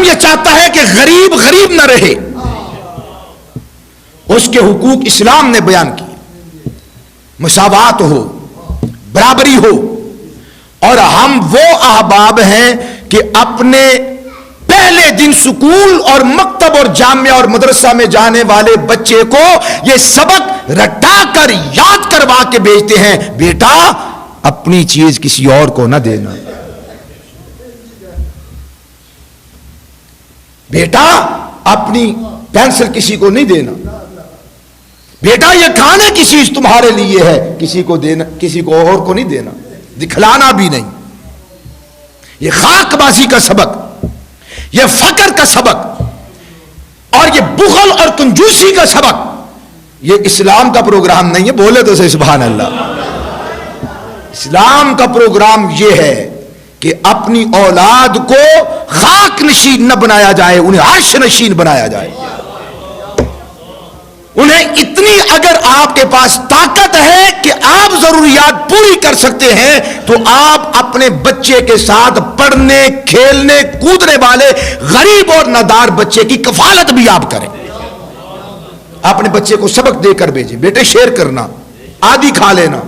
یہ چاہتا ہے کہ غریب غریب نہ رہے، اس کے حقوق اسلام نے بیان کیے، مساوات ہو، برابری ہو. اور ہم وہ احباب ہیں کہ اپنے پہلے دن سکول اور مکتب اور جامعہ اور مدرسہ میں جانے والے بچے کو یہ سبق رٹا کر یاد کروا کے بھیجتے ہیں، بیٹا اپنی چیز کسی اور کو نہ دینا، بیٹا اپنی پینسل کسی کو نہیں دینا، بیٹا یہ کھانے کی چیز تمہارے لیے ہے، کسی کو دینا، کسی کو اور کو نہیں دینا، دکھلانا بھی نہیں. یہ خاک بازی کا سبق، یہ فقر کا سبق اور یہ بخل اور کنجوسی کا سبق یہ اسلام کا پروگرام نہیں ہے. بولے تو صحیح سبحان اللہ. اسلام کا پروگرام یہ ہے کہ اپنی اولاد کو خاک نشین نہ بنایا جائے، انہیں عرش نشین بنایا جائے. انہیں اتنی اگر آپ کے پاس طاقت ہے کہ آپ ضروریات پوری کر سکتے ہیں تو آپ اپنے بچے کے ساتھ پڑھنے کھیلنے کودنے والے غریب اور نادار بچے کی کفالت بھی آپ کریں. اپنے بچے کو سبق دے کر بھیجیں، بیٹے شیئر کرنا، آدھی کھا لینا.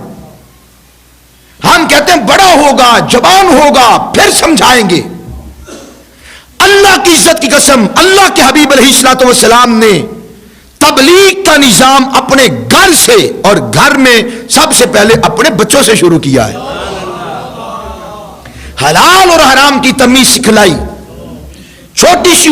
ہم کہتے ہیں بڑا ہوگا، جوان ہوگا، پھر سمجھائیں گے. اللہ کی عزت کی قسم، اللہ کے حبیب علیہ الصلوۃ والسلام نے تبلیغ کا نظام اپنے گھر سے اور گھر میں سب سے پہلے اپنے بچوں سے شروع کیا ہے. حلال اور حرام کی تمیز سکھلائی، چھوٹی سی